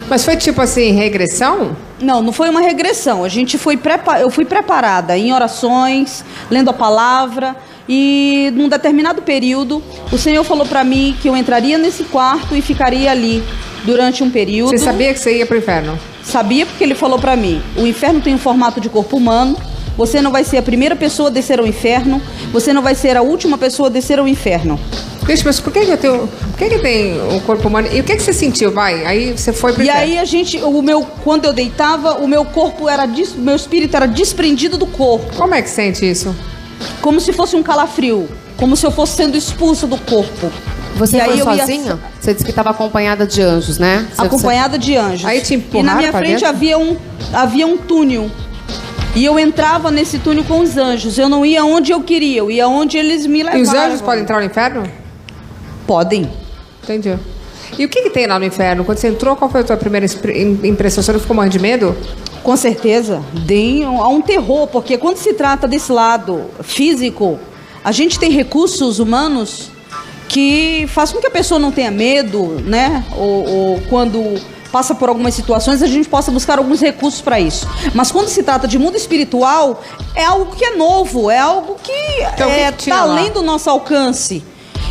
Mas foi tipo assim, regressão? Não, não foi uma regressão. Eu fui preparada em orações, lendo a palavra, e num determinado período, o Senhor falou para mim que eu entraria nesse quarto e ficaria ali durante um período. Você sabia que você ia pro inferno? Sabia, porque ele falou para mim: o inferno tem um formato de corpo humano. Você não vai ser a primeira pessoa a descer ao inferno. Você não vai ser a última pessoa a descer ao inferno. Deixa, mas por que tem um corpo humano? E o que você sentiu, vai? Aí você foi pro inferno. E aí quando eu deitava, o meu corpo meu espírito era desprendido do corpo. Como é que sente isso? Como se fosse um calafrio. Como se eu fosse sendo expulsa do corpo. Você foi sozinha? Você disse que estava acompanhada de anjos, né? Acompanhada de anjos. Aí te empurraram. E na minha frente havia um túnel. E eu entrava nesse túnel com os anjos. Eu não ia onde eu queria, eu ia onde eles me levavam. E os anjos podem entrar no inferno? Podem. Entendi. E o que tem lá no inferno? Quando você entrou, qual foi a tua primeira impressão? Você não ficou morrendo de medo? Com certeza. Há um terror, porque quando se trata desse lado físico, a gente tem recursos humanos que faz com que a pessoa não tenha medo, né? Ou quando passa por algumas situações, a gente possa buscar alguns recursos para isso. Mas quando se trata de mundo espiritual, é algo que é novo, é algo que está além do nosso alcance.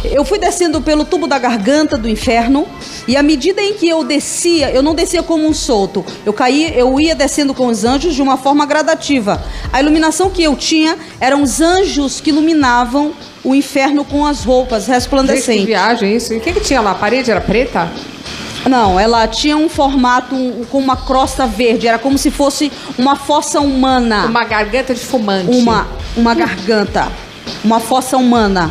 Eu fui descendo pelo tubo da garganta do inferno, e à medida em que eu descia, eu não descia como um solto. Eu ia descendo com os anjos de uma forma gradativa. A iluminação que eu tinha eram os anjos que iluminavam o inferno com as roupas resplandecentes. Gente, que viagem isso. E o que tinha lá? A parede era preta? Não, ela tinha um formato com uma crosta verde. Era como se fosse uma fossa humana. Uma garganta de fumante. Uma garganta. Uma fossa humana.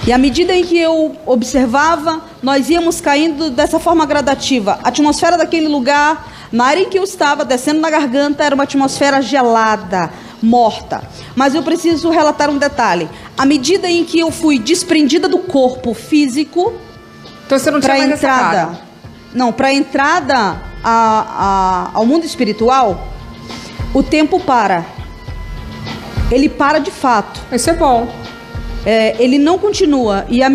E à medida em que eu observava, nós íamos caindo dessa forma gradativa. A atmosfera daquele lugar, na área em que eu estava, descendo na garganta, era uma atmosfera gelada, morta. Mas eu preciso relatar um detalhe. À medida em que eu fui desprendida do corpo físico... Então você não tinha mais essa cara? Não, para a entrada ao mundo espiritual, o tempo para. Ele para de fato. Isso é bom. Ele não continua. E à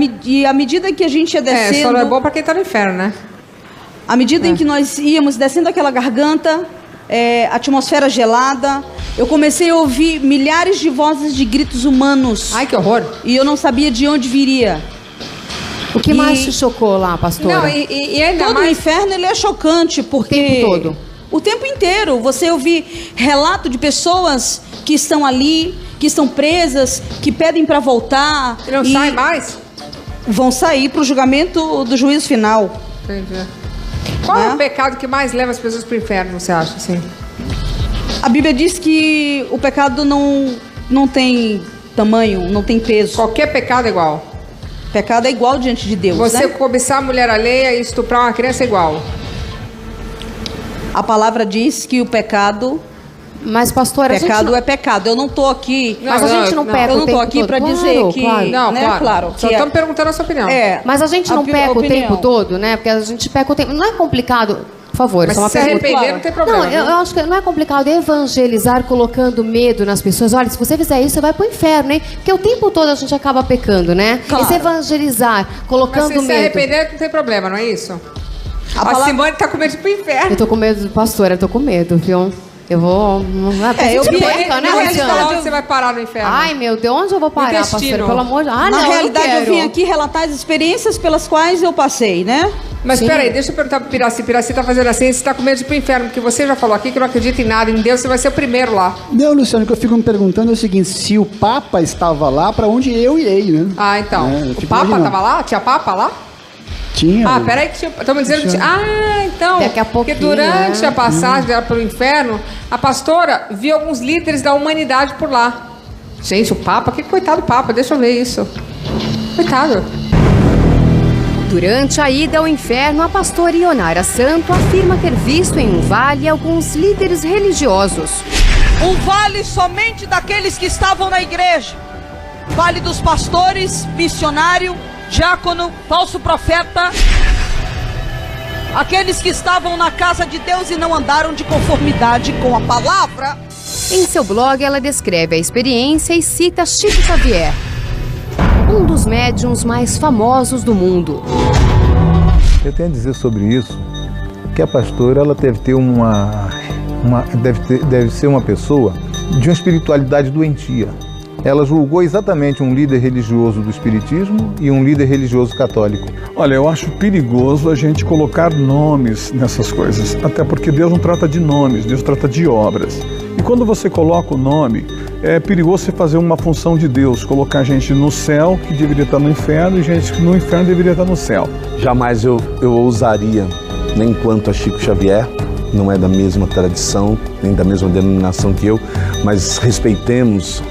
medida que a gente ia descendo... só não é bom para quem está no inferno, né? À medida em que nós íamos descendo aquela garganta, atmosfera gelada, eu comecei a ouvir milhares de vozes de gritos humanos. Ai, que horror. E eu não sabia de onde viria. O que mais te chocou lá, pastora? Não, ainda todo mais... o inferno ele é chocante, porque... O tempo todo? O tempo inteiro. Você ouvir relato de pessoas que estão ali, que estão presas, que pedem para voltar. E não saem mais? Vão sair para o julgamento do juízo final. Entendi. Qual é o pecado que mais leva as pessoas para o inferno, você acha, assim? A Bíblia diz que o pecado não tem tamanho, não tem peso. Qualquer pecado é igual? Pecado é igual diante de Deus, Você cobiçar a mulher alheia e estuprar uma criança é igual? A palavra diz que o pecado... Mas, pastora, pecado é pecado. Eu não estou aqui... Mas a gente não peca eu não estou aqui para dizer que... Claro. Não, né? claro. Só estamos perguntando a sua opinião. Mas a gente não peca o tempo todo, né? Porque a gente peca o tempo... Não é complicado... Por favor, mas só uma se pergunta. arrepender, não tem problema. Não, eu acho que não é complicado evangelizar colocando medo nas pessoas. Olha, se você fizer isso, você vai pro inferno, hein? Porque o tempo todo a gente acaba pecando, né? Claro. Esse evangelizar, colocando medo. Mas se arrepender, não tem problema, não é isso? A Simone tá com medo de ir pro inferno. Eu tô com medo, pastora, eu tô com medo, viu? Eu vou... eu peca, né, Luciana? Onde você vai parar no inferno? Ai, meu Deus, onde eu vou parar, pastora? Pelo amor de Deus. Na realidade, eu vim aqui relatar as experiências pelas quais eu passei, né? Mas peraí, deixa eu perguntar pro Piraci. Piraci tá fazendo assim, você tá com medo de ir pro inferno, porque você já falou aqui que não acredita em nada, em Deus, você vai ser o primeiro lá. Não, Luciano, o que eu fico me perguntando é o seguinte, se o Papa estava lá, pra onde eu irei, né? Ah, então. O Papa tava lá? Tinha Papa lá? Tinha. Ah, peraí que tinha... Estamos dizendo que tinha... Ah, então. Daqui a pouquinho, porque durante a passagem dela pelo inferno, a pastora viu alguns líderes da humanidade por lá. Gente, o Papa, que coitado do Papa, deixa eu ver isso. Coitado. Durante a ida ao inferno, a pastora Ionara Santo afirma ter visto em um vale alguns líderes religiosos. Um vale somente daqueles que estavam na igreja. Vale dos pastores, missionário, diácono, falso profeta. Aqueles que estavam na casa de Deus e não andaram de conformidade com a palavra. Em seu blog, ela descreve a experiência e cita Chico Xavier, um dos médiuns mais famosos do mundo. Eu tenho a dizer sobre isso que a pastora ela deve ter deve ser uma pessoa de uma espiritualidade doentia. Ela julgou exatamente um líder religioso do espiritismo e um líder religioso católico. Olha, eu acho perigoso a gente colocar nomes nessas coisas, até porque Deus não trata de nomes, Deus trata de obras. E quando você coloca o nome, é perigoso você fazer uma função de Deus, colocar gente no céu que deveria estar no inferno e gente que no inferno deveria estar no céu. Jamais eu ousaria, nem quanto a Chico Xavier, não é da mesma tradição, nem da mesma denominação que eu, mas respeitemos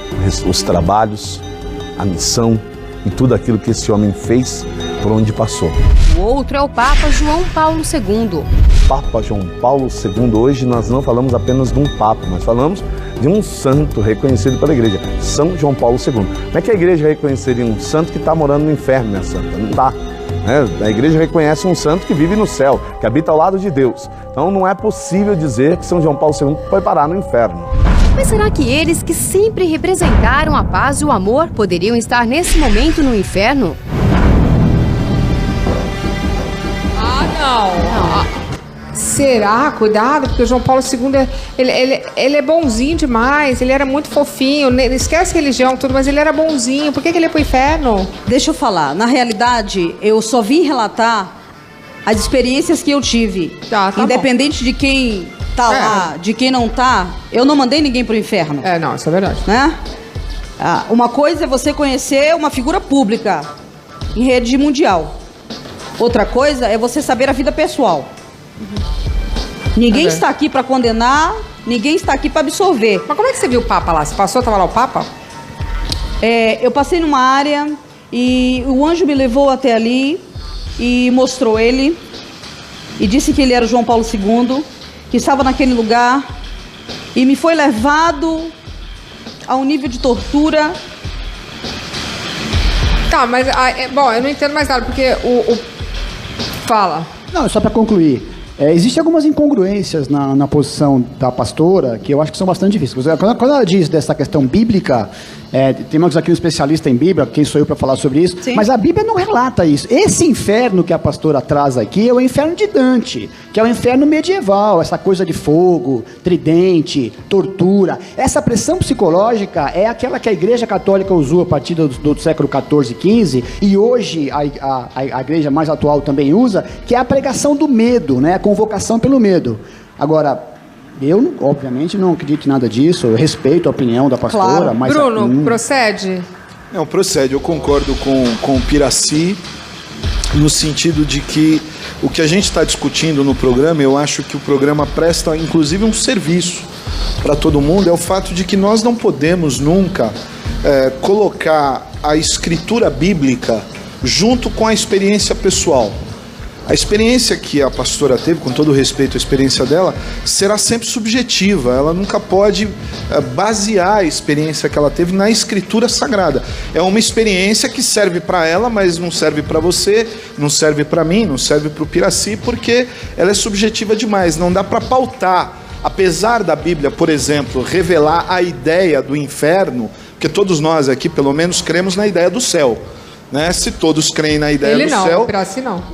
os trabalhos, a missão e tudo aquilo que esse homem fez por onde passou. O outro é o Papa João Paulo II. Papa João Paulo II, hoje nós não falamos apenas de um Papa, mas falamos de um santo reconhecido pela Igreja, São João Paulo II. Como é que a Igreja reconheceria um santo que está morando no inferno, minha santa? Não está. A Igreja reconhece um santo que vive no céu, que habita ao lado de Deus. Então não é possível dizer que São João Paulo II foi parar no inferno. Mas será que eles que sempre representaram a paz e o amor poderiam estar nesse momento no inferno? Não. Será? Cuidado, porque o João Paulo II, ele é bonzinho demais, ele era muito fofinho, esquece religião tudo, mas ele era bonzinho, por que ele ia pro inferno? Deixa eu falar, na realidade, eu só vim relatar as experiências que eu tive. Tá independente de quem tá lá, de quem não tá, eu não mandei ninguém pro inferno. Não, isso é verdade. Né? Uma coisa é você conhecer uma figura pública em rede mundial. Outra coisa é você saber a vida pessoal. Ninguém está aqui para condenar, ninguém está aqui para absolver. Mas como é que você viu o Papa lá? Você passou, estava lá o Papa? Eu passei numa área e o anjo me levou até ali e mostrou ele e disse que ele era o João Paulo II, que estava naquele lugar e me foi levado a um nível de tortura. Tá, mas bom, eu não entendo mais nada, porque Fala. Não, só para concluir. Existem algumas incongruências na posição da pastora que eu acho que são bastante difíceis. Quando ela diz dessa questão bíblica, temos aqui um especialista em Bíblia, quem sou eu para falar sobre isso, mas a Bíblia não relata isso. Esse inferno que a pastora traz aqui é o inferno de Dante, que é o inferno medieval, essa coisa de fogo, tridente, tortura. Essa pressão psicológica é aquela que a Igreja Católica usou a partir do século XIV e XV, e hoje a Igreja mais atual também usa, que é a pregação do medo, né? A convocação pelo medo. Agora, eu, obviamente, não acredito em nada disso, eu respeito a opinião da pastora, claro. Mas... Bruno, procede? Não, procede. Eu concordo com o Piraci, no sentido de que o que a gente está discutindo no programa, eu acho que o programa presta, inclusive, um serviço para todo mundo, é o fato de que nós não podemos nunca colocar a escritura bíblica junto com a experiência pessoal. A experiência que a pastora teve, com todo respeito à experiência dela, será sempre subjetiva. Ela nunca pode basear a experiência que ela teve na escritura sagrada. É uma experiência que serve para ela, mas não serve para você, não serve para mim, não serve para o Piraci, porque ela é subjetiva demais. Não dá para pautar. Apesar da Bíblia, por exemplo, revelar a ideia do inferno, porque todos nós aqui, pelo menos, cremos na ideia do céu. Né? Se todos creem na ideia do céu,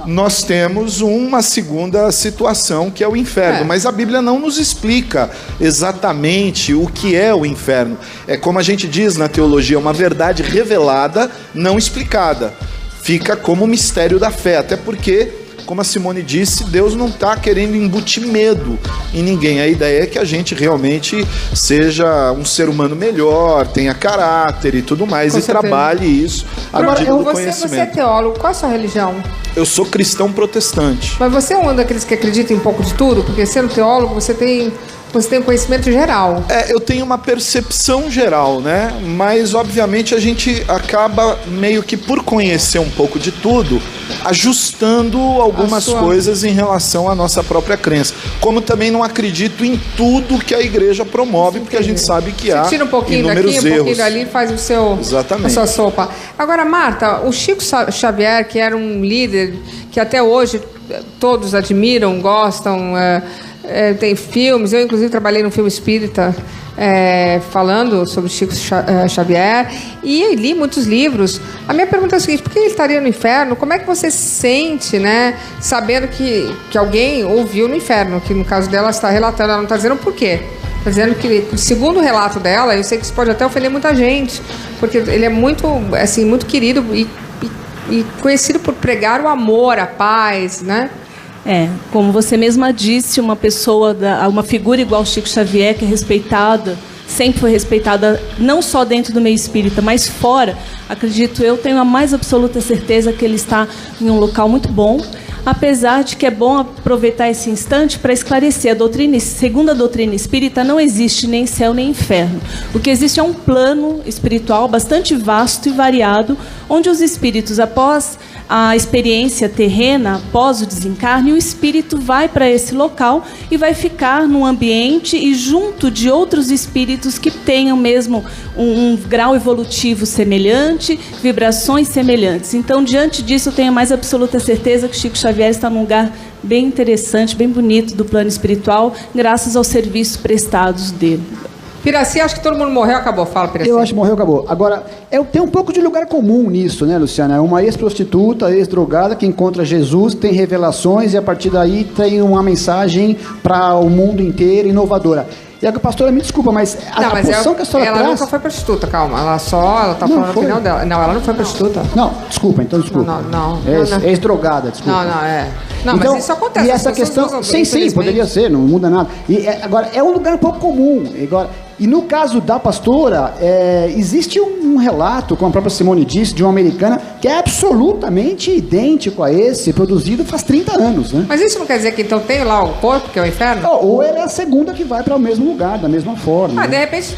nós temos uma segunda situação, que é o inferno. Mas a Bíblia não nos explica exatamente o que é o inferno. É como a gente diz na teologia, uma verdade revelada, não explicada. Fica como mistério da fé, até porque, como a Simone disse, Deus não está querendo embutir medo em ninguém. A ideia é que a gente realmente seja um ser humano melhor, tenha caráter e tudo mais, e trabalhe isso à medida do conhecimento. Você é teólogo, qual a sua religião? Eu sou cristão protestante. Mas você é um daqueles que acredita em pouco de tudo? Porque sendo teólogo, você tem um conhecimento geral. Eu tenho uma percepção geral, né? Mas, obviamente, a gente acaba meio que por conhecer um pouco de tudo, ajustando algumas coisas em relação à nossa própria crença. Como também não acredito em tudo que a igreja promove, porque a gente sabe que há tira um pouquinho inúmeros daqui, erros. Um pouquinho dali, faz o seu, a sua sopa. Agora, Marta, o Chico Xavier, que era um líder que até hoje todos admiram, gostam, tem filmes. Eu, inclusive, trabalhei num filme espírita falando sobre Chico Xavier e li muitos livros. A minha pergunta é a seguinte: por que ele estaria no inferno? Como é que você se sente, né, sabendo que alguém ouviu no inferno? Que no caso dela está relatando, ela não está dizendo por quê. Está dizendo que, segundo o relato dela, eu sei que isso pode até ofender muita gente, porque ele é muito, assim, muito querido e conhecido por pregar o amor, a paz, né? Como você mesma disse, uma pessoa, uma figura igual Chico Xavier, que é respeitada, sempre foi respeitada, não só dentro do meio espírita, mas fora. Acredito eu, tenho a mais absoluta certeza que ele está em um local muito bom, apesar de que é bom aproveitar esse instante para esclarecer a doutrina. Segundo a doutrina espírita, não existe nem céu nem inferno. O que existe é um plano espiritual bastante vasto e variado, onde os espíritos, após a experiência terrena, após o desencarne, o espírito vai para esse local e vai ficar num ambiente e junto de outros espíritos que tenham mesmo um grau evolutivo semelhante, vibrações semelhantes. Então, diante disso, eu tenho a mais absoluta certeza que Chico Xavier está num lugar bem interessante, bem bonito do plano espiritual, graças aos serviços prestados dele. Piraci, acho que todo mundo morreu, acabou. Fala, Piraci. Eu acho que morreu, acabou. Agora, tem um pouco de lugar comum nisso, né, Luciana? É uma ex-prostituta, ex-drogada que encontra Jesus, tem revelações e a partir daí tem uma mensagem para o mundo inteiro, inovadora. E a pastora, me desculpa, mas a posição que a senhora ela traz... nunca foi prostituta, calma. Ela tá falando no final dela. Não, ela não foi prostituta. Não, desculpa. Não. Ex-drogada, desculpa. Não, então, mas isso acontece. E essa questão... Sim, poderia ser, não muda nada. Agora, é um lugar um pouco comum. E no caso da pastora, existe um relato, como a própria Simone disse, de uma americana que é absolutamente idêntico a esse, produzido faz 30 anos, né? Mas isso não quer dizer que então tem lá o corpo, que é o inferno? Ou ela é a segunda que vai para o mesmo lugar, da mesma forma. De repente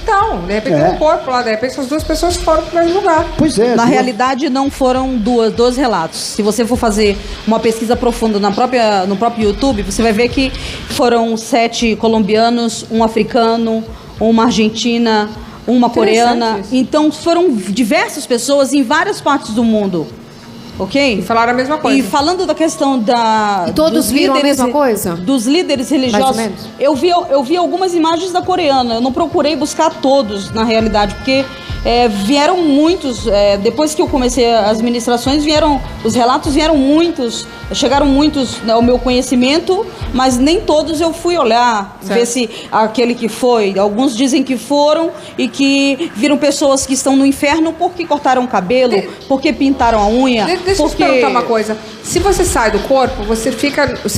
tem um corpo lá, de repente as duas pessoas foram para o mesmo lugar. Pois é. Na realidade, não foram dois relatos. Se você for fazer uma pesquisa profunda no próprio YouTube, você vai ver que foram 7 colombianos, um africano, uma argentina, uma coreana. Então foram diversas pessoas em várias partes do mundo. Ok? E falaram a mesma coisa. E falando da questão E todos viram a mesma coisa? Dos líderes religiosos. Mais ou menos. Eu vi algumas imagens da coreana. Eu não procurei buscar todos, na realidade, porque vieram muitos. Depois que eu comecei as ministrações, os relatos vieram muitos. Chegaram muitos ao meu conhecimento, mas nem todos eu fui olhar, ver se aquele que foi. Alguns dizem que foram e que viram pessoas que estão no inferno porque cortaram o cabelo, porque pintaram a unha. Deixa eu te perguntar uma coisa. Se você sai do corpo, você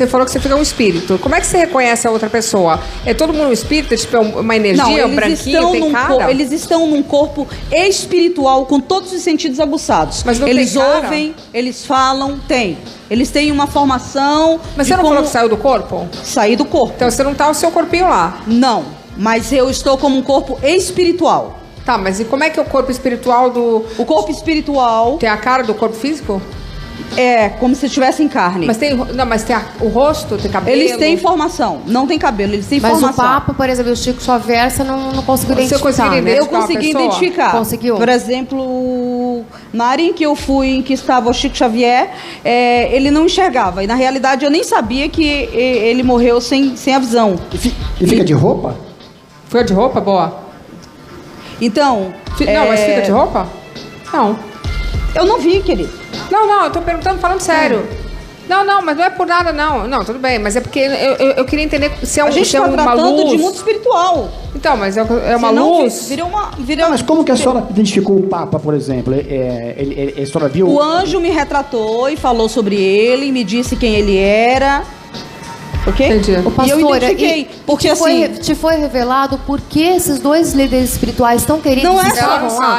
falou que você fica um espírito. Como é que você reconhece a outra pessoa? É todo mundo um espírito? Tipo, uma energia, branquinho, tem cara? Eles estão num corpo espiritual com todos os sentidos aguçados. Mas não eles tem cara? Ouvem, eles falam, tem. Eles têm uma formação... Mas você não falou que saiu do corpo? Saí do corpo. Então você não tá o seu corpinho lá? Não, mas eu estou como um corpo espiritual. Tá, mas e como é que é o corpo espiritual do... O corpo espiritual... Tem a cara do corpo físico? É, como se estivesse em carne. Mas tem o rosto, tem cabelo? Eles têm formação, não tem cabelo, eles têm formação. Mas o Papa, por exemplo, o Chico Xavier, você não conseguiu identificar, né? Eu consegui identificar. Conseguiu? Por exemplo, na área em que eu fui, em que estava o Chico Xavier, ele não enxergava. E na realidade eu nem sabia que ele morreu sem a visão. E fica de roupa? Fica de roupa? Boa. Então... Não, mas fica de roupa? Não. Eu não vi, querido. Não, eu tô perguntando, falando sério. Não, mas não é por nada, não. Não, tudo bem, mas é porque eu queria entender se é a gente está tratando de mundo espiritual. Então, mas é uma luz? Virou mas como que a senhora identificou o Papa, por exemplo? A senhora viu... O anjo me retratou e falou sobre ele, me disse quem ele era. Ok? Entendi. O pastor, e eu identifiquei. Porque te foi revelado por que esses dois líderes espirituais tão queridos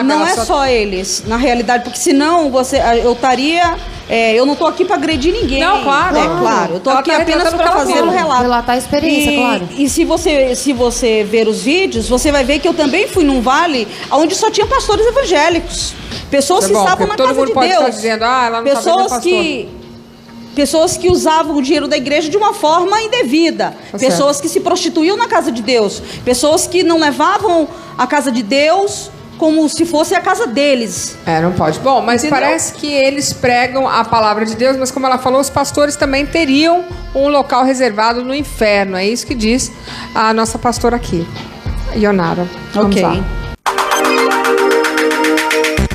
não é só eles, na realidade, porque senão eu estaria... eu não estou aqui para agredir ninguém. Não, claro. Claro. Eu estou aqui apenas para fazer um relato. Relatar a experiência, claro. E se você ver os vídeos, você vai ver que eu também fui num vale onde só tinha pastores evangélicos. Pessoas que estavam na casa de Deus. Todo mundo pode estar dizendo, ela não sabe nem pastor. Pessoas que usavam o dinheiro da igreja de uma forma indevida. Pessoas que se prostituíam na casa de Deus. Pessoas que não levavam a casa de Deus como se fosse a casa deles. Não pode. Bom, mas entendeu? Parece que eles pregam a palavra de Deus, mas como ela falou, os pastores também teriam um local reservado no inferno. É isso que diz a nossa pastora aqui, Ionara. Vamos lá.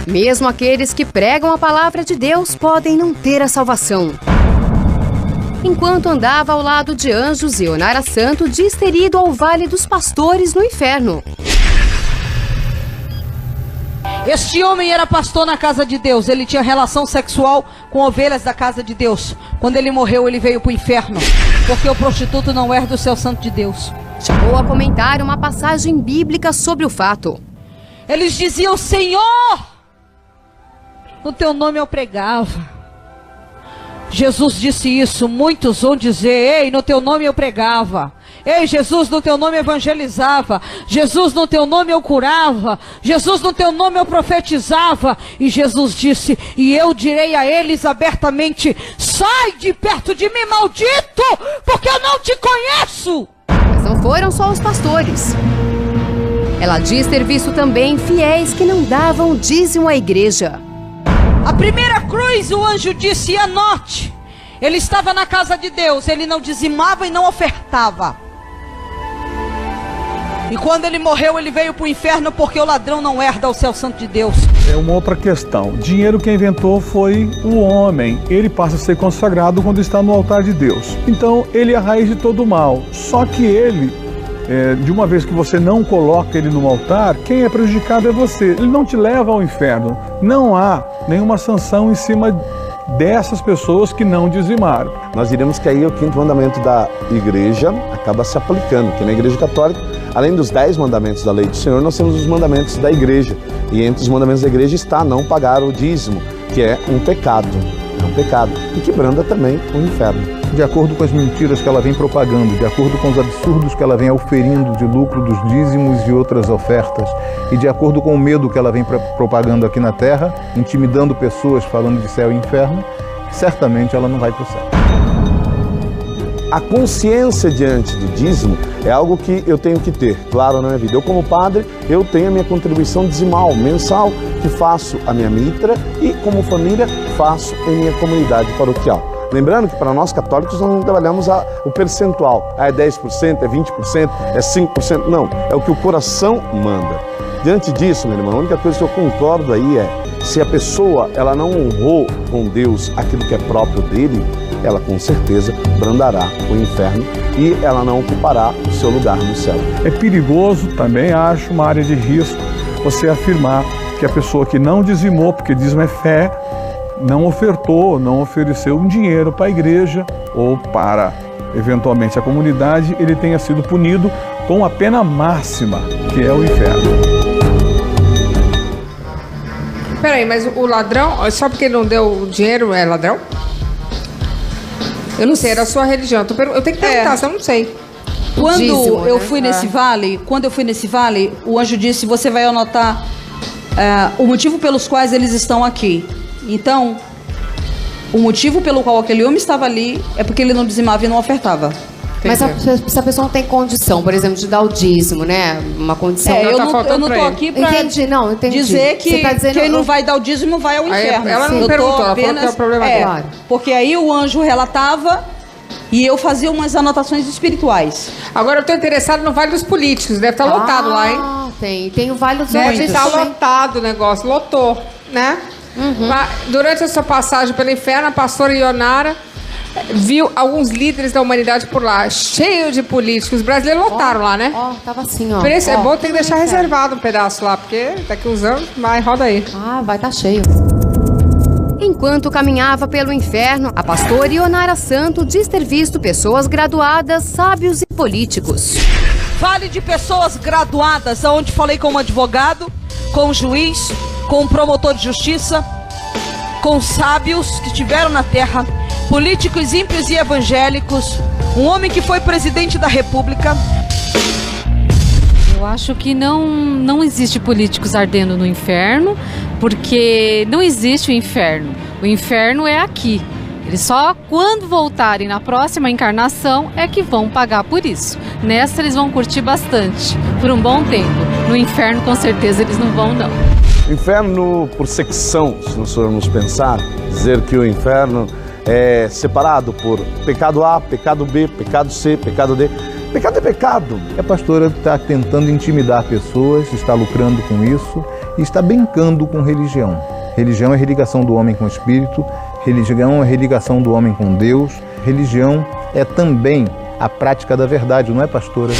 Mesmo aqueles que pregam a palavra de Deus podem não ter a salvação. Enquanto andava ao lado de anjos, Ionara Santo diz ter ido ao Vale dos Pastores no inferno. Este homem era pastor na casa de Deus. Ele tinha relação sexual com ovelhas da casa de Deus. Quando ele morreu, ele veio para o inferno, porque o prostituto não herda o céu santo de Deus. Chegou a comentar uma passagem bíblica sobre o fato. Eles diziam: Senhor, no teu nome eu pregava. Jesus disse isso. Muitos vão dizer: ei, no teu nome eu pregava. Ei, Jesus, no teu nome eu evangelizava. Jesus, no teu nome eu curava. Jesus, no teu nome eu profetizava. E Jesus disse: e eu direi a eles abertamente: sai de perto de mim, maldito, porque eu não te conheço. Mas não foram só os pastores. Ela diz ter visto também fiéis que não davam dízimo à igreja. A primeira cruz, o anjo disse: anote. Ele estava na casa de Deus, ele não dizimava e não ofertava. E quando ele morreu, ele veio para o inferno, porque o ladrão não herda o céu santo de Deus. É uma outra questão. Dinheiro quem inventou foi o homem. Ele passa a ser consagrado quando está no altar de Deus. Então, ele é a raiz de todo o mal. Só que ele, de uma vez que você não coloca ele no altar, quem é prejudicado é você. Ele não te leva ao inferno. Não há nenhuma sanção em cima dessas pessoas que não dizimaram. Nós diremos que aí o 5º mandamento da igreja acaba se aplicando, que na igreja católica, além dos 10 mandamentos da lei do Senhor, nós temos os mandamentos da igreja. E entre os mandamentos da igreja está não pagar o dízimo, que é um pecado. É um pecado. E que branda também o inferno. De acordo com as mentiras que ela vem propagando, de acordo com os absurdos que ela vem auferindo de lucro dos dízimos e outras ofertas, e de acordo com o medo que ela vem propagando aqui na terra, intimidando pessoas falando de céu e inferno, certamente ela não vai para o céu. A consciência diante do dízimo é algo que eu tenho que ter, claro, na minha vida. Eu, como padre, eu tenho a minha contribuição dizimal, mensal, que faço a minha mitra e, como família, faço em minha comunidade paroquial. Lembrando que para nós católicos nós não trabalhamos o percentual. É 10%, é 20%, é 5%. Não, é o que o coração manda. Diante disso, meu irmão, a única coisa que eu concordo aí é, se a pessoa ela não honrou com Deus aquilo que é próprio dele, ela com certeza brandará o inferno e ela não ocupará o seu lugar no céu. É perigoso também, acho, uma área de risco, você afirmar que a pessoa que não dizimou, porque dízimo é fé, não ofertou, não ofereceu um dinheiro para a igreja ou para, eventualmente, a comunidade, ele tenha sido punido com a pena máxima, que é o inferno. Peraí, mas o ladrão, só porque ele não deu dinheiro, é ladrão? Eu não sei, era a sua religião. Eu tenho que perguntar, se eu não sei. Quando dízimo, eu né? fui nesse vale, o anjo disse: você vai anotar o motivo pelos quais eles estão aqui. Então, o motivo pelo qual aquele homem estava ali é porque ele não dizimava e não ofertava. Mas se a pessoa não tem condição, por exemplo, de dar o dízimo, né? Uma condição... eu não tô aqui pra dizer que tá dizendo, quem não vai dar o dízimo vai ao inferno. Ela não perguntou, ela falou que é o problema claro. Porque aí o anjo relatava e eu fazia umas anotações espirituais. Agora eu tô interessado no Vale dos Políticos, deve estar lotado lá, hein? Tem o Vale dos Políticos. Deve estar também. lotado o negócio, lotou, né? Uhum. Durante a sua passagem pelo inferno, a pastora Ionara viu alguns líderes da humanidade por lá, cheio de políticos. Os brasileiros lotaram lá, né? Tava assim, ó. Por isso é bom ter que deixar reservado um pedaço lá, porque daqui uns anos vai, roda aí. Vai estar cheio. Enquanto caminhava pelo inferno, a pastora Ionara Santo diz ter visto pessoas graduadas, sábios e políticos. Vale de pessoas graduadas, onde falei com um advogado, com um juiz, com um promotor de justiça, com sábios que estiveram na terra, políticos ímpios e evangélicos, um homem que foi presidente da República. Eu acho que não existe políticos ardendo no inferno, porque não existe o inferno. O inferno é aqui. Eles só quando voltarem na próxima encarnação é que vão pagar por isso. Nessa eles vão curtir bastante, por um bom tempo. no inferno com certeza eles não vão, não. Inferno por secção, se nós formos pensar, dizer que o inferno é separado por pecado A, pecado B, pecado C, pecado D. Pecado é pecado. A pastora está tentando intimidar pessoas, está lucrando com isso e está brincando com religião. Religião é religação do homem com o Espírito, religião é religação do homem com Deus, religião é também a prática da verdade, não é, pastora?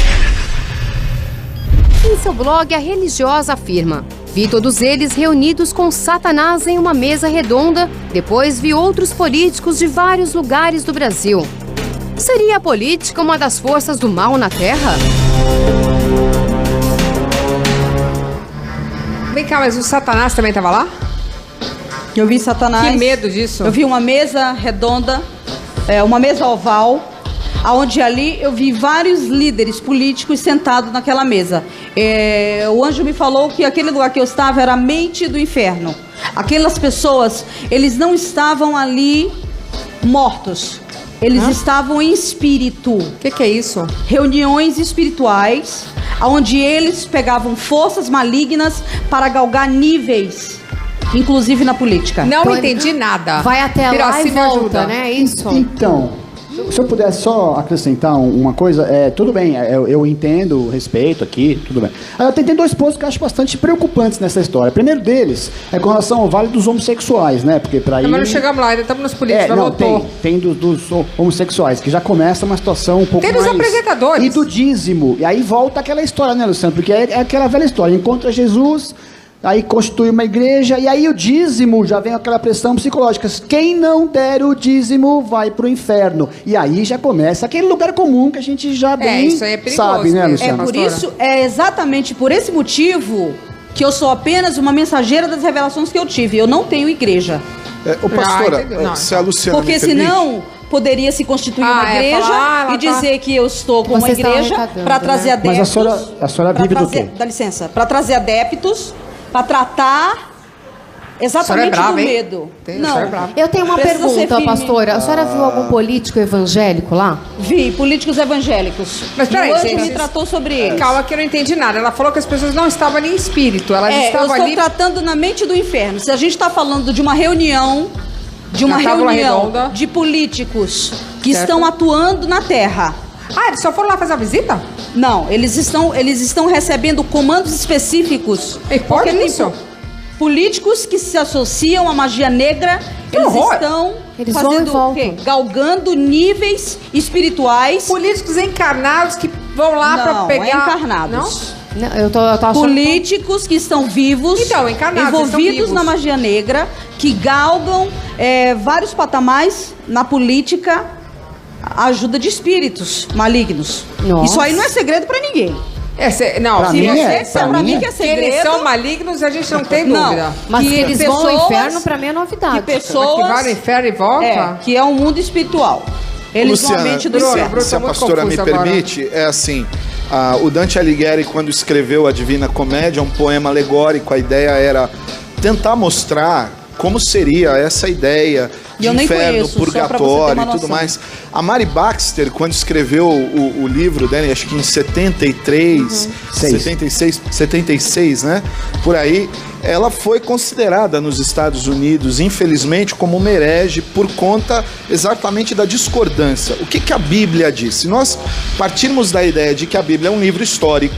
Em seu blog, a religiosa afirma: vi todos eles reunidos com Satanás em uma mesa redonda, depois vi outros políticos de vários lugares do Brasil. Seria a política uma das forças do mal na Terra? Vem cá, mas o Satanás também estava lá? Eu vi Satanás. Que medo disso. Eu vi uma mesa redonda, uma mesa oval, onde ali eu vi vários líderes políticos sentados naquela mesa. O anjo me falou que aquele lugar que eu estava era a mente do inferno. Aquelas pessoas, eles não estavam ali mortos. Eles estavam em espírito. O que é isso? Reuniões espirituais, onde eles pegavam forças malignas para galgar níveis, inclusive na política. Não entendi nada. Vai até lá e volta, né? Isso. Então, se eu pudesse só acrescentar uma coisa, tudo bem, eu entendo, respeito aqui, tudo bem. Tem dois pontos que eu acho bastante preocupantes nessa história. O primeiro deles é com relação ao vale dos homossexuais, né? Porque para Mas não chegamos lá, ainda estamos nos políticos, não, tem dos homossexuais, que já começa uma situação um pouco mais... Tem dos apresentadores. E do dízimo. E aí volta aquela história, né, Luciano? Porque é aquela velha história, encontra Jesus... Aí constitui uma igreja, e aí o dízimo, já vem aquela pressão psicológica. Quem não der o dízimo vai pro inferno. E aí já começa aquele lugar comum que a gente já bem isso aí é perigoso, sabe, né, Luciano? É exatamente por esse motivo que eu sou apenas uma mensageira das revelações que eu tive. Eu não tenho igreja. Pastora, se a Luciana porque senão poderia se constituir uma igreja e dizer que eu estou com uma igreja para trazer adeptos. Mas a senhora vive do quê? Dá licença. Para trazer adeptos, para tratar exatamente do medo. Não. Eu tenho uma pergunta, pastora. A senhora viu algum político evangélico lá? Vi, políticos evangélicos. Mas peraí, o anjo me tratou sobre eles. Calma que eu não entendi nada. Ela falou que as pessoas não estavam ali em espírito. Elas estavam eu estou tratando na mente do inferno. Se a gente está falando de uma reunião, de políticos que estão atuando na Terra. Eles só foram lá fazer a visita? Não, eles estão recebendo comandos específicos. E pode isso? Políticos que se associam à magia negra, eles estão o quê? Galgando níveis espirituais. Políticos encarnados que vão lá para pegar... encarnados. Não, eu tô achando... Políticos que estão vivos, envolvidos na magia negra, que galgam vários patamares na política, a ajuda de espíritos malignos. Nossa. Isso aí não é segredo para ninguém. Não, pra mim que é segredo. Que eles são malignos, a gente não tem dúvida. Mas que eles vão ao inferno, pra mim é novidade. Que pessoas... que vai no inferno e volta? Que é um mundo espiritual. Eles vão à mente do inferno. Se a pastora me permite, é assim... o Dante Alighieri, quando escreveu a Divina Comédia, um poema alegórico, a ideia era tentar mostrar como seria essa ideia de inferno, purgatório e tudo mais. A Mary Baxter, quando escreveu o livro dela, acho que em 73, 76, né? Por aí, ela foi considerada nos Estados Unidos, infelizmente, como uma herege por conta exatamente da discordância. O que a Bíblia diz? Se nós partirmos da ideia de que a Bíblia é um livro histórico,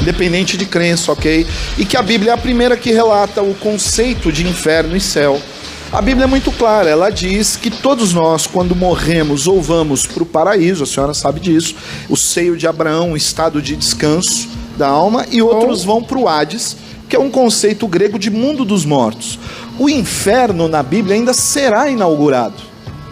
independente de crença, ok? E que a Bíblia é a primeira que relata o conceito de inferno e céu. A Bíblia é muito clara, ela diz que todos nós, quando morremos ou vamos para o paraíso, a senhora sabe disso, o seio de Abraão, o estado de descanso da alma, e outros vão para o Hades, que é um conceito grego de mundo dos mortos. O inferno na Bíblia ainda será inaugurado.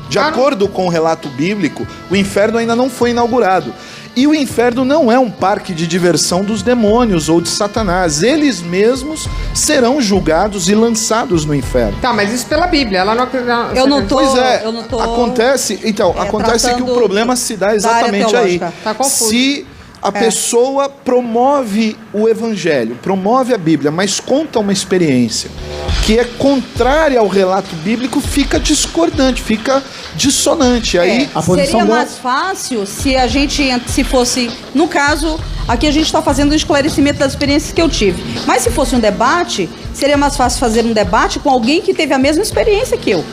De acordo com o relato bíblico, o inferno ainda não foi inaugurado. E o inferno não é um parque de diversão dos demônios ou de Satanás. Eles mesmos serão julgados e lançados no inferno. Tá, mas isso pela Bíblia. Ela não... Eu não tô... Pois é, eu não tô... acontece que o problema se dá exatamente aí. Tá confuso. Se A pessoa promove o evangelho, promove a Bíblia, mas conta uma experiência que é contrária ao relato bíblico, fica discordante, fica dissonante. Aí seria mais fácil se fosse, no caso, aqui a gente está fazendo o esclarecimento das experiências que eu tive. Mas se fosse um debate, seria mais fácil fazer um debate com alguém que teve a mesma experiência que eu.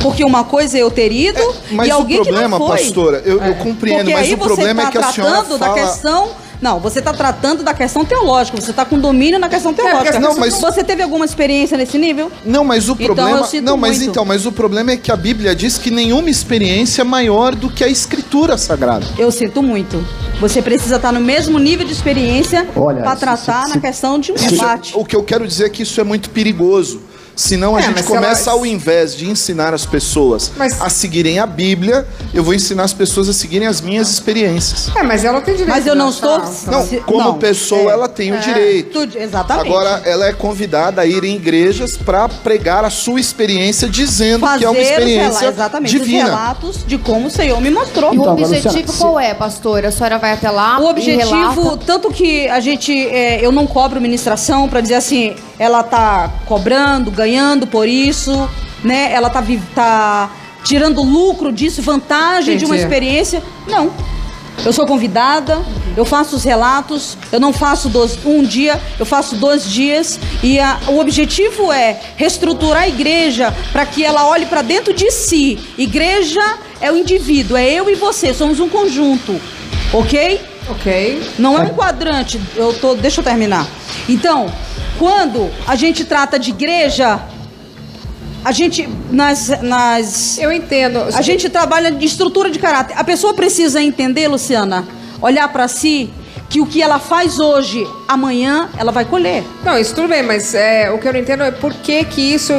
Porque uma coisa é eu ter ido e alguém que não foi. Mas o problema, pastora, eu compreendo, mas o problema é que a senhora fala... da questão... Não, você está tratando da questão teológica, você está com domínio na questão teológica. Não, mas... Você teve alguma experiência nesse nível? Não, mas o problema... Então, mas o problema é que a Bíblia diz que nenhuma experiência é maior do que a Escritura Sagrada. Eu sinto muito. Você precisa estar no mesmo nível de experiência para tratar na questão de um debate. O que eu quero dizer é que isso é muito perigoso. Senão a gente começa, ao invés de ensinar as pessoas a seguirem a Bíblia, eu vou ensinar as pessoas a seguirem as minhas experiências. Mas ela tem direito. Mas eu não estou... Não, como pessoa ela tem o direito. Exatamente. Agora, ela é convidada a ir em igrejas para pregar a sua experiência, dizendo que é uma experiência divina. Os relatos de como o Senhor me mostrou. E o objetivo qual é, pastora? A senhora vai até lá? O objetivo, tanto que a gente... eu não cobro ministração para dizer assim, ela tá cobrando, ganhando por isso, né? Ela tá tirando lucro disso, vantagem de uma experiência. Não. Eu sou convidada, eu faço os relatos, eu não faço um dia, eu faço 2 dias. E o objetivo é reestruturar a igreja para que ela olhe para dentro de si. Igreja é o indivíduo, é eu e você, somos um conjunto. Ok? Ok. Não é um quadrante. Deixa eu terminar. Então, quando a gente trata de igreja, a gente eu entendo. A gente trabalha de estrutura de caráter. A pessoa precisa entender, Luciana, olhar para si, que o que ela faz hoje, amanhã ela vai colher. Não, isso tudo bem, mas o que eu não entendo é por que isso,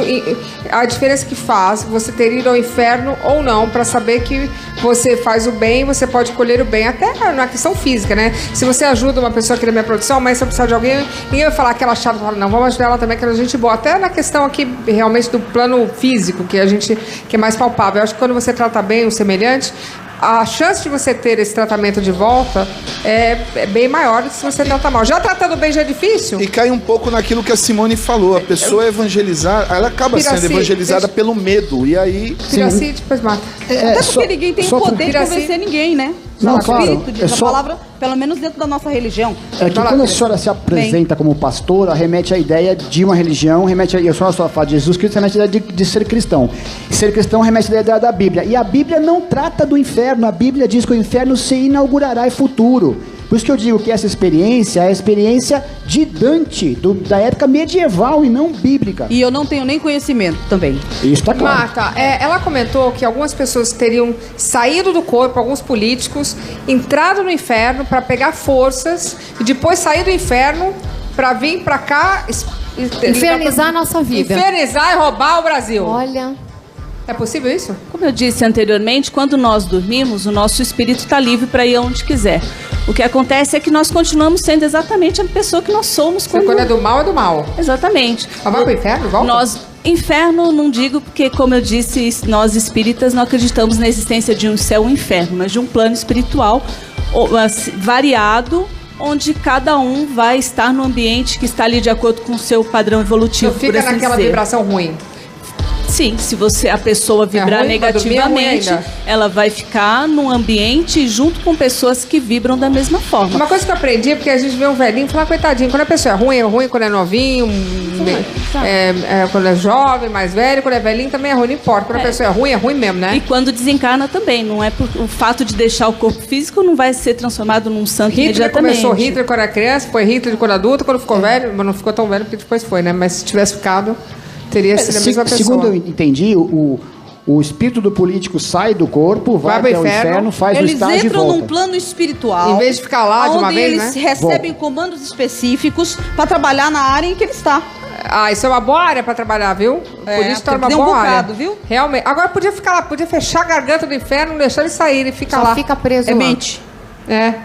a diferença que faz você ter ido ao inferno ou não, para saber que você faz o bem, você pode colher o bem, até na questão física, né? Se você ajuda uma pessoa aqui na minha produção, mas se eu precisar de alguém, ninguém vai falar que ela é chata, não, vamos ajudar ela também, que ela é gente boa. Até na questão aqui, realmente, do plano físico, que é mais palpável. Eu acho que quando você trata bem o semelhante, a chance de você ter esse tratamento de volta é bem maior do que se você trata mal. Já tratando bem já é difícil? E cai um pouco naquilo que a Simone falou. A pessoa evangelizar, ela acaba sendo evangelizada pelo medo. E aí... Piraci, depois mata. Até porque ninguém tem o poder de convencer ninguém, né? Não, o claro. Espírito diz a palavra, pelo menos dentro da nossa religião. É que quando a senhora se apresenta como pastora, remete à ideia de uma religião, remete a senhora só fala de Jesus Cristo, remete à ideia de ser cristão. Ser cristão remete à ideia da Bíblia. E a Bíblia não trata do inferno. A Bíblia diz que o inferno se inaugurará em futuro. Por isso que eu digo que essa experiência é a experiência de Dante, da época medieval e não bíblica. E eu não tenho nem conhecimento também. Isso está claro. Marta, ela comentou que algumas pessoas teriam saído do corpo, alguns políticos, entrado no inferno para pegar forças e depois sair do inferno para vir para cá... Infernizar a nossa vida. Infernizar e roubar o Brasil. Olha... É possível isso? Como eu disse anteriormente, quando nós dormimos, o nosso espírito está livre para ir aonde quiser. O que acontece é que nós continuamos sendo exatamente a pessoa que nós somos. Quando é do mal, é do mal. Exatamente. Mas vai pro inferno? Volta? Inferno não digo porque, como eu disse, nós espíritas não acreditamos na existência de um céu ou um inferno, mas de um plano espiritual variado, onde cada um vai estar no ambiente que está ali de acordo com o seu padrão evolutivo. Não fica naquela vibração ruim. Sim, se a pessoa vibrar negativamente, ela vai ficar num ambiente junto com pessoas que vibram da mesma forma. Uma coisa que eu aprendi é porque a gente vê um velhinho e fala, coitadinho, quando a pessoa é ruim quando é novinho, quando é jovem, mais velho, quando é velhinho também é ruim, não importa. Quando a pessoa é ruim mesmo, né? E quando desencarna também, não é o fato de deixar o corpo físico não vai ser transformado num santo imediatamente. Começou Hitler quando era criança, foi Hitler quando adulto, quando ficou velho, mas não ficou tão velho porque depois foi, né? Mas se tivesse ficado... teria sido a mesma pessoa. Segundo eu entendi, o espírito do político sai do corpo, vai até o inferno, faz o estágio e volta. Eles entram num plano espiritual. Em vez de ficar lá de uma vez, né? Onde eles recebem comandos específicos para trabalhar na área em que ele está. Isso é uma boa área para trabalhar, viu? Por isso tá uma boa área. Viu? Realmente. Agora podia ficar lá, podia fechar a garganta do inferno, não deixar ele sair e ficar lá. Só fica preso lá. Mente.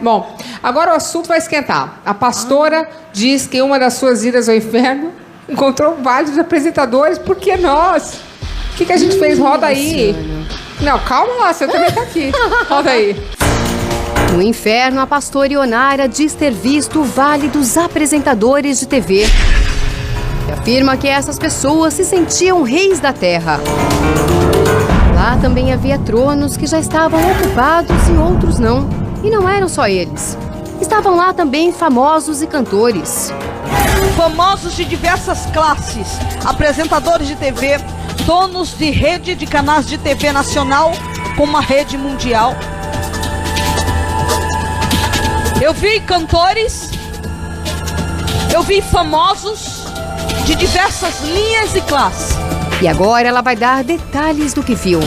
Bom, agora o assunto vai esquentar. A pastora diz que em uma das suas idas ao inferno encontrou vários apresentadores, porque nós. O que a gente fez? Roda aí. Não, calma lá, você também tá aqui. Roda aí. No inferno, a pastora Ionara diz ter visto o vale dos apresentadores de TV. E afirma que essas pessoas se sentiam reis da terra. Lá também havia tronos que já estavam ocupados e outros não. E não eram só eles. Estavam lá também famosos e cantores. Famosos de diversas classes, apresentadores de TV, donos de rede de canais de TV nacional com uma rede mundial. Eu vi cantores, eu vi famosos de diversas linhas e classes. E agora ela vai dar detalhes do que viu.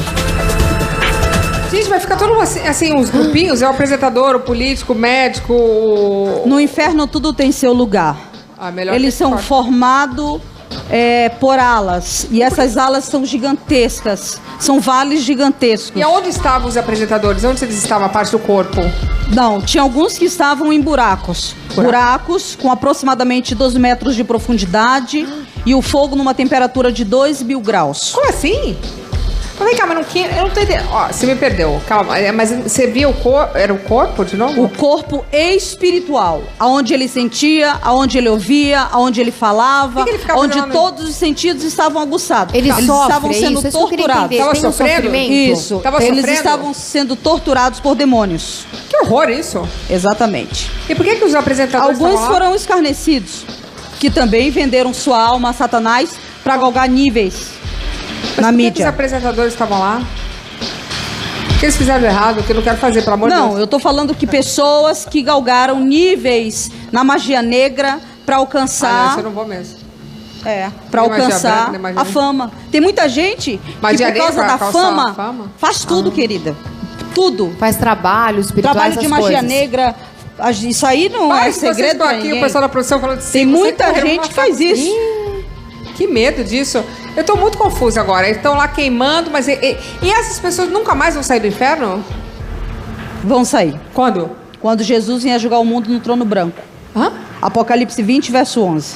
Gente, vai ficar todo assim, uns grupinhos? É o apresentador, o político, o médico... No inferno tudo tem seu lugar. Eles são formados por alas. E essas alas são gigantescas. São vales gigantescos. E aonde estavam os apresentadores? Onde eles estavam, a parte do corpo? Não, tinha alguns que estavam em buracos. Buracos com aproximadamente 12 metros de profundidade e o fogo numa temperatura de 2.000 graus. Como assim? Mas vem cá, mas eu não tô entendendo. Ó, você me perdeu, calma. Mas você via o corpo? Era o corpo de novo? O corpo espiritual. Aonde ele sentia, aonde ele ouvia, aonde ele falava, onde todos os sentidos estavam aguçados. Eles estavam sendo torturados. Estavam sofrendo? Isso. Eles estavam sendo torturados por demônios. Que horror isso. Exatamente. E por que os apresentadores Alguns foram escarnecidos, que também venderam sua alma a Satanás para galgar níveis. Mas na por mídia. Que os apresentadores estavam lá? O que eles fizeram de errado? Que eu não quero fazer, pelo amor de Deus. Não, eu tô falando que pessoas que galgaram níveis na magia negra para alcançar... Ah, não, isso eu não vou mesmo. Para alcançar a fama. Tem muita gente que por causa da fama faz tudo, querida. Tudo. Faz trabalho espiritual, trabalho de magia negra. Isso aí não é segredo pra ninguém. Aqui, o pessoal da produção falando assim, tem muita gente que faz isso. Que medo disso. Eu tô muito confusa agora. Eles estão lá queimando, mas... E essas pessoas nunca mais vão sair do inferno? Vão sair. Quando? Quando Jesus vinha julgar o mundo no trono branco. Hã? Apocalipse 20, verso 11.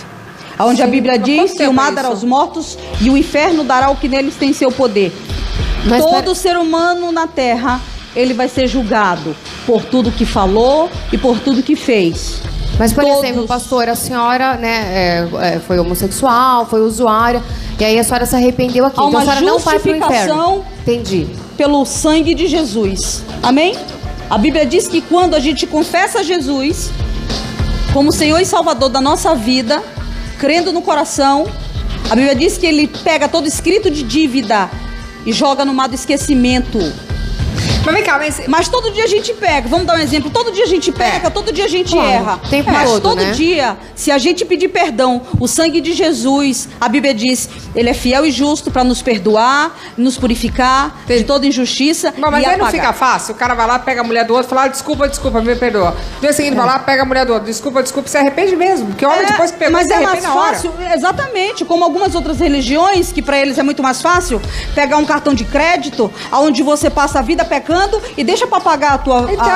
Onde a Bíblia diz que o mar dará aos mortos e o inferno dará o que neles tem seu poder. Mas todo ser humano na terra, ele vai ser julgado por tudo que falou e por tudo que fez. Mas, por exemplo, pastor, a senhora foi homossexual, foi usuária, e aí a senhora se arrependeu aqui. Há uma então a senhora não vai pro inferno. Entendi. Pelo sangue de Jesus. Amém? A Bíblia diz que quando a gente confessa Jesus como Senhor e Salvador da nossa vida, crendo no coração, a Bíblia diz que Ele pega todo escrito de dívida e joga no mar do esquecimento. Mas vem cá, mas todo dia a gente pega, vamos dar um exemplo, todo dia a gente peca, todo dia a gente erra. Mas todo dia, se a gente pedir perdão, o sangue de Jesus, a Bíblia diz, Ele é fiel e justo para nos perdoar, nos purificar de toda injustiça. Mas aí não fica fácil, o cara vai lá, pega a mulher do outro, fala, desculpa, me perdoa. No dia seguinte vai lá, pega a mulher do outro, desculpa, se arrepende mesmo, porque homem depois que pegou, mas se arrepende na hora. Mas é mais fácil, exatamente, como algumas outras religiões, que para eles é muito mais fácil, pegar um cartão de crédito, onde você passa a vida pecando e deixa pra pagar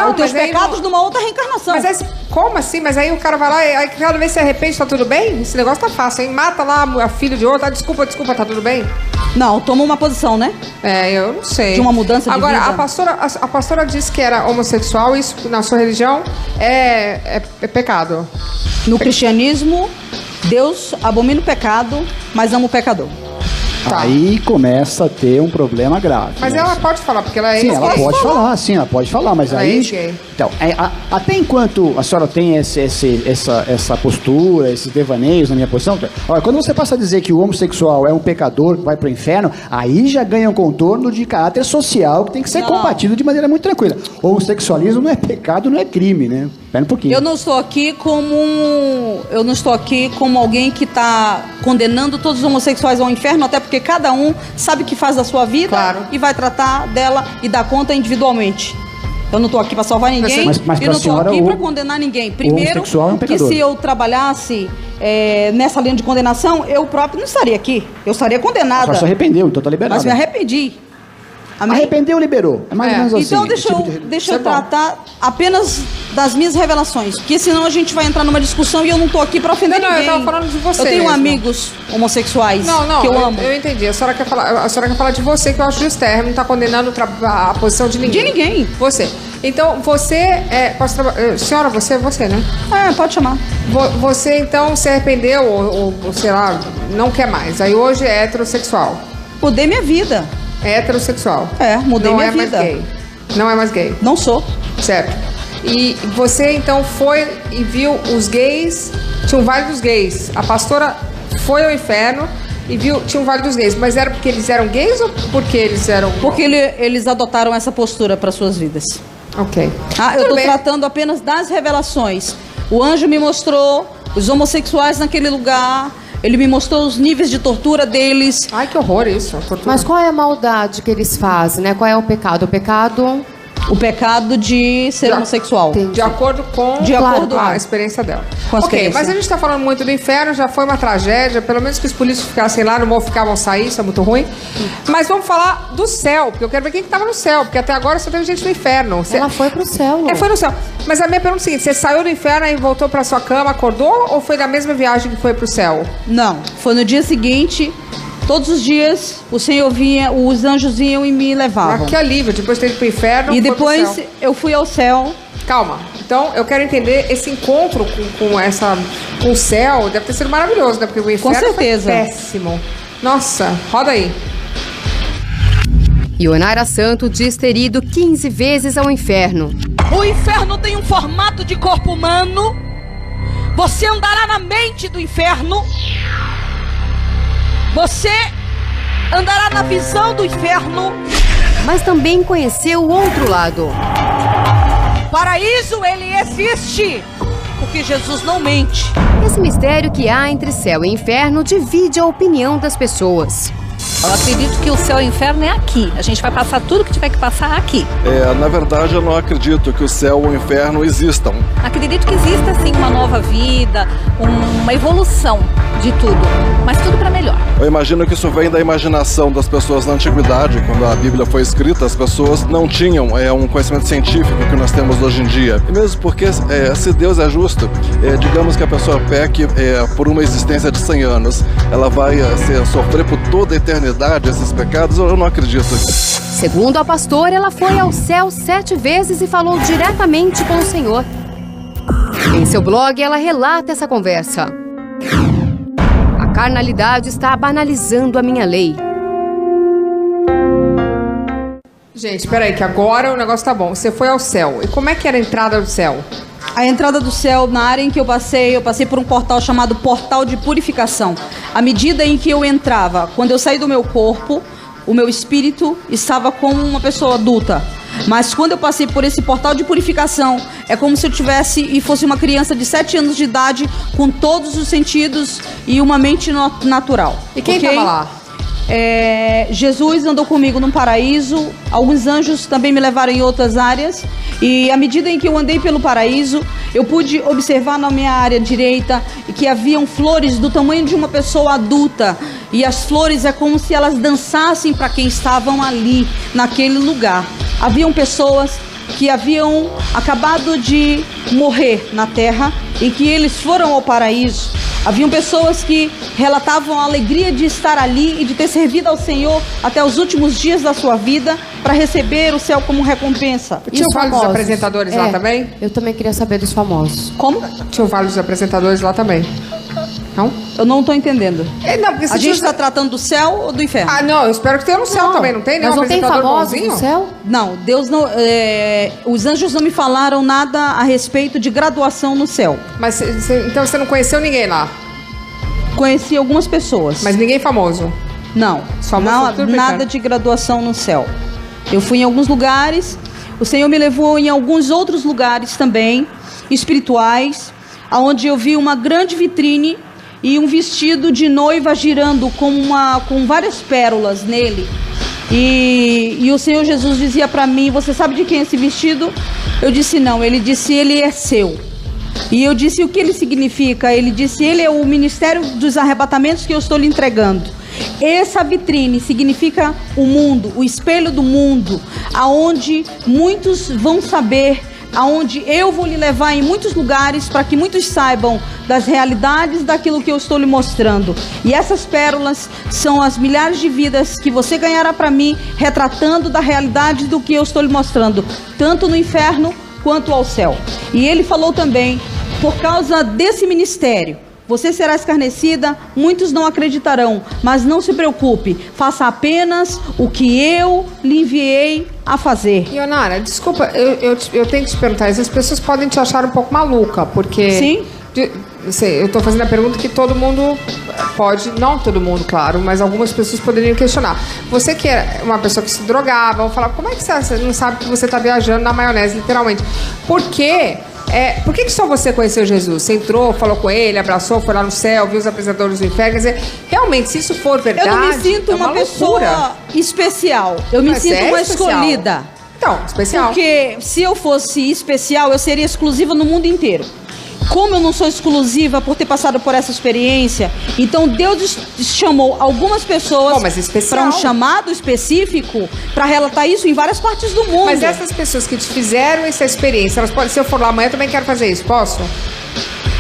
os teus pecados numa outra reencarnação. Mas como assim? Mas aí o cara vai lá e aí cada vez se arrepende, tá tudo bem? Esse negócio tá fácil, hein? Mata lá a filha de outro, desculpa, tá tudo bem? Não, toma uma posição, né? Eu não sei. De uma mudança de vida. Agora, a pastora disse que era homossexual, isso na sua religião é pecado. No cristianismo, Deus abomina o pecado, mas ama o pecador. Tá. Aí começa a ter um problema grave. Mas ela pode falar, porque ela é Sim, ela pode falar, sim, ela pode falar, mas ela aí... É então, até enquanto a senhora tem essa postura, esses devaneios na minha posição, olha, quando você passa a dizer que o homossexual é um pecador que vai pro inferno, aí já ganha um contorno de caráter social que tem que ser combatido de maneira muito tranquila. O homossexualismo não é pecado, não é crime, né? Espera um pouquinho. Eu não estou aqui como alguém que está condenando todos os homossexuais ao inferno, até porque cada um sabe o que faz da sua vida e vai tratar dela e dar conta individualmente. Eu não estou aqui para salvar ninguém, mas eu não estou aqui para condenar ninguém. Primeiro, que se eu trabalhasse nessa linha de condenação, eu próprio não estaria aqui. Eu estaria condenada. Só se arrependeu, então está liberado. Mas me arrependi. Amém? Arrependeu, liberou. É mais ou menos assim. Então deixa eu tratar apenas das minhas revelações, porque senão a gente vai entrar numa discussão e eu não tô aqui pra ofender ninguém. Eu tava falando de você. Eu tenho mesmo. amigos homossexuais que eu amo. Eu entendi. A senhora quer falar de você, que eu acho justo. Não tá condenando a posição de ninguém. De ninguém. Você. Então, você senhora, você é você, né? Pode chamar. Você, então, se arrependeu ou sei lá, não quer mais. Aí hoje é heterossexual. Mudei minha vida. É heterossexual. Mudei minha vida. Mais gay. Não é mais gay. Não sou. Certo. E você, então, foi e viu os gays, tinha um vale dos gays. A pastora foi ao inferno e viu, tinha um vale dos gays. Mas era porque eles eram gays ou porque eles eram... Porque eles adotaram essa postura para suas vidas. Ok. Eu estou tratando apenas das revelações. O anjo me mostrou os homossexuais naquele lugar. Ele me mostrou os níveis de tortura deles. Ai, que horror isso. Mas qual é a maldade que eles fazem, né? Qual é o pecado? O pecado de ser homossexual. Entendi. De acordo com a experiência dela. Ok, mas a gente tá falando muito do inferno, já foi uma tragédia, pelo menos que os políticos ficassem lá, não ficavam sair, isso é muito ruim. Mas vamos falar do céu, porque eu quero ver quem que tava no céu, porque até agora só teve gente no inferno. Ela foi pro céu, Lu. Foi no céu. Mas a minha pergunta é a seguinte, você saiu do inferno e voltou pra sua cama, acordou, ou foi da mesma viagem que foi pro céu? Não, foi no dia seguinte. Todos os dias o Senhor vinha, os anjos vinham e me levavam. Que alívio, depois teve pro inferno. E depois eu fui ao céu. Calma, então eu quero entender esse encontro com o céu, deve ter sido maravilhoso, né? Porque o inferno com certeza. Foi péssimo. Nossa, roda aí. Ionara Santo diz ter ido 15 vezes ao inferno. O inferno tem um formato de corpo humano. Você andará na mente do inferno. Você andará na visão do inferno. Mas também conheceu o outro lado. Paraíso, ele existe, porque Jesus não mente. Esse mistério que há entre céu e inferno divide a opinião das pessoas. Eu acredito que o céu e o inferno é aqui. A gente vai passar tudo que tiver que passar aqui. Na verdade, eu não acredito que o céu ou o inferno existam. Acredito que exista, sim, uma nova vida, uma evolução de tudo, mas tudo para melhor. Eu imagino que isso vem da imaginação das pessoas na antiguidade. Quando a Bíblia foi escrita, as pessoas não tinham um conhecimento científico que nós temos hoje em dia. E mesmo porque, se Deus é justo, digamos que a pessoa peque por uma existência de 100 anos, ela vai sofrer por toda a eternidade esses pecados? Eu não acredito. Segundo a pastora, ela foi ao céu 7 vezes e falou diretamente com o Senhor. Em seu blog, ela relata essa conversa. A carnalidade está banalizando a minha lei. Gente, peraí, que agora o negócio tá bom. Você foi ao céu. E como é que era a entrada do céu? A entrada do céu, na área em que eu passei por um portal chamado Portal de Purificação. À medida em que eu entrava, quando eu saí do meu corpo, o meu espírito estava como uma pessoa adulta. Mas quando eu passei por esse portal de purificação, é como se eu tivesse e fosse uma criança de 7 anos de idade, com todos os sentidos e uma mente natural. E quem estava lá? Jesus andou comigo no paraíso, alguns anjos também me levaram em outras áreas, e à medida em que eu andei pelo paraíso, eu pude observar na minha área direita que haviam flores do tamanho de uma pessoa adulta, e as flores é como se elas dançassem para quem estavam ali, naquele lugar. Haviam pessoas que haviam acabado de morrer na terra e que eles foram ao paraíso. Haviam pessoas que relatavam a alegria de estar ali e de ter servido ao Senhor até os últimos dias da sua vida para receber o céu como recompensa. Tinham vários apresentadores lá também? Eu também queria saber dos famosos. Como? Tinham vários apresentadores lá também. Não? Eu não estou entendendo. Não, porque a gente está tratando do céu ou do inferno? Não, eu espero que tenha no céu também, não tem? Mas não tem famosos no céu? Não, Deus não... os anjos não me falaram nada a respeito de graduação no céu. Mas então você não conheceu ninguém lá? Conheci algumas pessoas. Mas ninguém famoso? Não, nada de graduação no céu. Eu fui em alguns lugares, o Senhor me levou em alguns outros lugares também, espirituais, onde eu vi uma grande vitrine e um vestido de noiva girando com várias pérolas nele. E o Senhor Jesus dizia para mim: você sabe de quem é esse vestido? Eu disse não. Ele disse: ele é seu. E eu disse: o que ele significa? Ele disse: ele é o ministério dos arrebatamentos que eu estou lhe entregando. Essa vitrine significa o mundo, o espelho do mundo, aonde muitos vão saber, aonde eu vou lhe levar em muitos lugares para que muitos saibam das realidades daquilo que eu estou lhe mostrando. E essas pérolas são as milhares de vidas que você ganhará para mim, retratando da realidade do que eu estou lhe mostrando, tanto no inferno quanto ao céu. E ele falou também, por causa desse ministério, você será escarnecida, muitos não acreditarão, mas não se preocupe, faça apenas o que eu lhe enviei a fazer. Ionara, desculpa, eu tenho que te perguntar, as pessoas podem te achar um pouco maluca, porque... Sim. Eu estou fazendo a pergunta que todo mundo pode, não todo mundo, claro, mas algumas pessoas poderiam questionar. Você que é uma pessoa que se drogava, ou falar, como é que você não sabe que você está viajando na maionese, literalmente? Por quê? Por que só você conheceu Jesus? Você entrou, falou com ele, abraçou, foi lá no céu, viu os apresentadores do inferno? Quer dizer, realmente, se isso for verdade, eu não me sinto uma pessoa especial. Eu me sinto uma escolhida. Então, especial. Porque se eu fosse especial, eu seria exclusiva no mundo inteiro. Como eu não sou exclusiva por ter passado por essa experiência, então Deus chamou algumas pessoas para um chamado específico para relatar isso em várias partes do mundo. Mas essas pessoas que te fizeram essa experiência, elas podem, se eu for lá amanhã, eu também quero fazer isso, posso?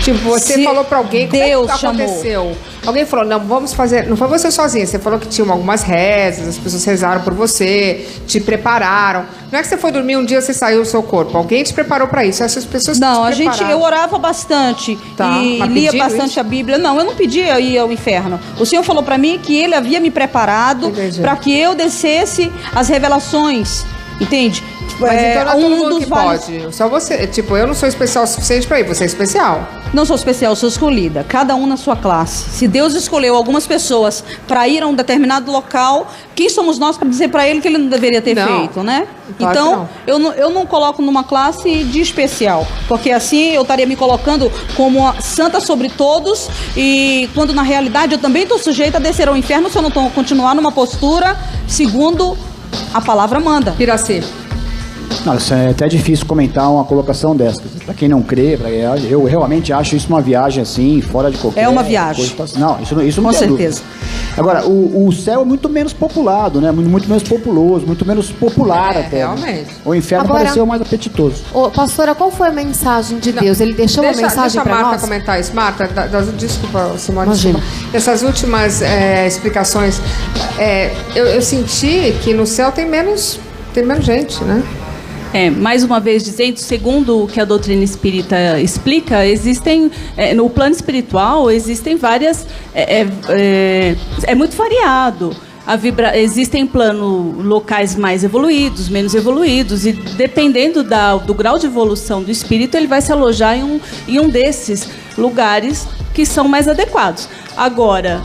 Tipo, você falou pra alguém, como Deus é que aconteceu? chamou. Alguém falou, não, vamos fazer... Não foi você sozinha, você falou que tinha algumas rezas, as pessoas rezaram por você, te prepararam. Não é que você foi dormir um dia e você saiu do seu corpo. Alguém te preparou pra isso. Essas pessoas não, que te prepararam. eu orava bastante e lia bastante isso? A Bíblia. Não, eu não pedia ir ao inferno. O Senhor falou pra mim que Ele havia me preparado para que eu descesse as revelações. Entende? Mas então não é todo mundo que pode. Só você. Tipo, eu não sou especial o suficiente pra ir. Você é especial. Não sou especial, sou escolhida. Cada um na sua classe. Se Deus escolheu algumas pessoas para ir a um determinado local, quem somos nós para dizer para ele que ele não deveria ter feito, né? Claro então, eu não coloco numa classe de especial. Porque assim eu estaria me colocando como santa sobre todos. E quando na realidade eu também estou sujeita a descer ao inferno se eu não continuar numa postura segundo a palavra manda. Piraci. Não, isso é até difícil comentar uma colocação dessa. Para quem não crê, eu realmente acho isso uma viagem assim, fora de qualquer... É uma viagem. Coisa. Não, isso não com tem certeza. Dúvida. Agora, o céu é muito menos populado, né? Muito menos populoso, muito menos popular até. Realmente. O inferno pareceu mais apetitoso. Pastora, qual foi a mensagem de Deus? Ele deixou uma mensagem para nós? Deixa a Marta comentar isso. Marta, desculpa, Simone. Imagina. Essas últimas explicações, eu senti que no céu tem menos gente, né? Mais uma vez dizendo, segundo o que a doutrina espírita explica, existem, no plano espiritual, existem várias... É muito variado. Existem locais mais evoluídos, menos evoluídos, e dependendo do grau de evolução do espírito, ele vai se alojar em um desses lugares que são mais adequados. Agora,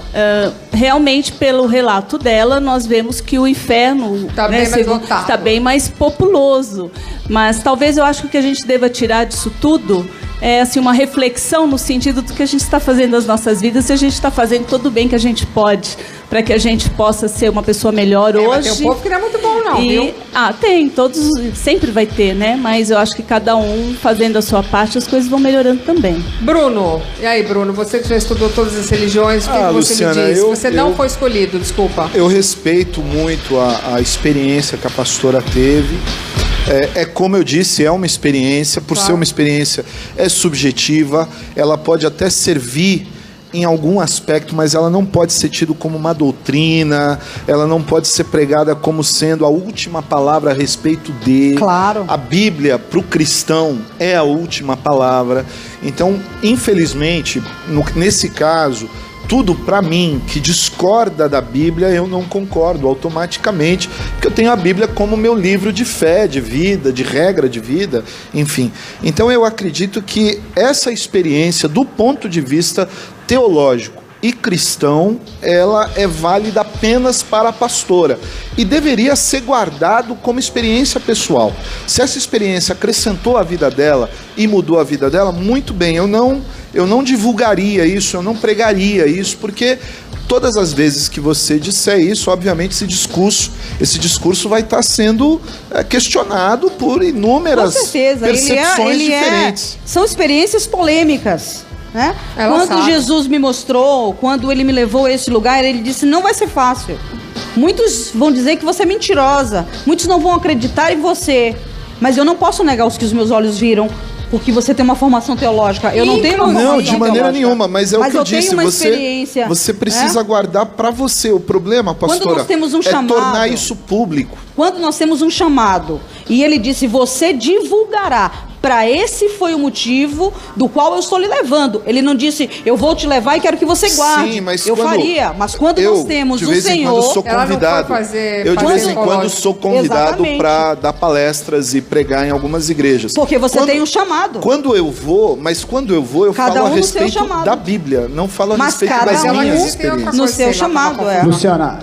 realmente, pelo relato dela, nós vemos que o inferno está bem mais populoso. Mas talvez eu acho que o que a gente deva tirar disso tudo é assim, uma reflexão no sentido do que a gente está fazendo nas nossas vidas, se a gente está fazendo todo o bem que a gente pode, para que a gente possa ser uma pessoa melhor hoje. Mas tem um povo que não é muito bom, não, viu? Tem, todos, sempre vai ter, né? Mas eu acho que cada um fazendo a sua parte, as coisas vão melhorando também. Bruno, e aí, Bruno, você que já estudou todas as religiões, o que você Luciana, me diz? Você não foi escolhido, desculpa. Eu respeito muito a experiência que a pastora teve. Como eu disse, é uma experiência, por ser uma experiência subjetiva, ela pode até servir em algum aspecto, mas ela não pode ser tida como uma doutrina, ela não pode ser pregada como sendo a última palavra a respeito de... Claro. A Bíblia, para o cristão, é a última palavra. Então, infelizmente, nesse caso... Tudo para mim que discorda da Bíblia, eu não concordo automaticamente, porque eu tenho a Bíblia como meu livro de fé, de vida, de regra de vida, enfim. Então eu acredito que essa experiência, do ponto de vista teológico e cristão, ela é válida apenas para a pastora e deveria ser guardado como experiência pessoal. Se essa experiência acrescentou a vida dela e mudou a vida dela, muito bem, eu não divulgaria isso, eu não pregaria isso, porque todas as vezes que você disser isso, obviamente esse discurso vai estar sendo questionado por inúmeras percepções diferentes. São experiências polêmicas. né? Ela Quando sabe. Jesus me mostrou, quando ele me levou a esse lugar, ele disse, não vai ser fácil. Muitos vão dizer que você é mentirosa, muitos não vão acreditar em você, mas eu não posso negar os que os meus olhos viram, porque você tem uma formação teológica. Eu não tenho uma formação Não, de maneira teológica, nenhuma, mas é o que eu disse. tenho uma experiência. Você precisa guardar para você. O problema, pastora, Quando nós temos um chamado, tornar isso público. Quando nós temos um chamado, e ele disse, você divulgará. Para esse foi o motivo do qual eu estou lhe levando. Ele não disse, eu vou te levar e quero que você guarde. Sim, mas eu faria. Mas quando nós temos o Senhor... Quando sou convidado, eu de vez em quando sou convidado para dar palestras e pregar em algumas igrejas. Porque você tem um chamado. Quando eu vou, eu cada falo a no seu respeito chamado. da Bíblia. Não falo a Mas respeito cada das minhas um experiências. no seu chamado, Luciana,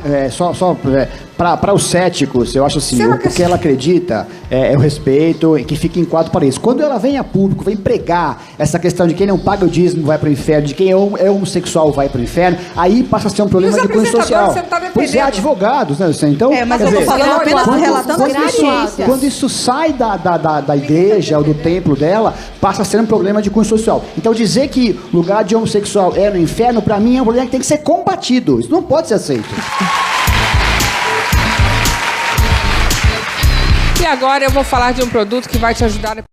para os céticos, eu acho assim, o que ela acredita é o respeito e que fica em quatro paredes. Quando ela vem a público, vem pregar essa questão de quem não paga o dízimo vai para o inferno, de quem é homossexual vai para o inferno, aí passa a ser um problema de cunho social. Pois é, advogados, né, Luciana? Então, mas eu estou falando apenas relatando a experiência. Quando isso sai da igreja ou do templo dela, passa a ser um problema de cunho social. Então, dizer que lugar de homossexual é no inferno, para mim, é um problema que tem que ser combatido. Isso não pode ser aceito. E agora eu vou falar de um produto que vai te ajudar a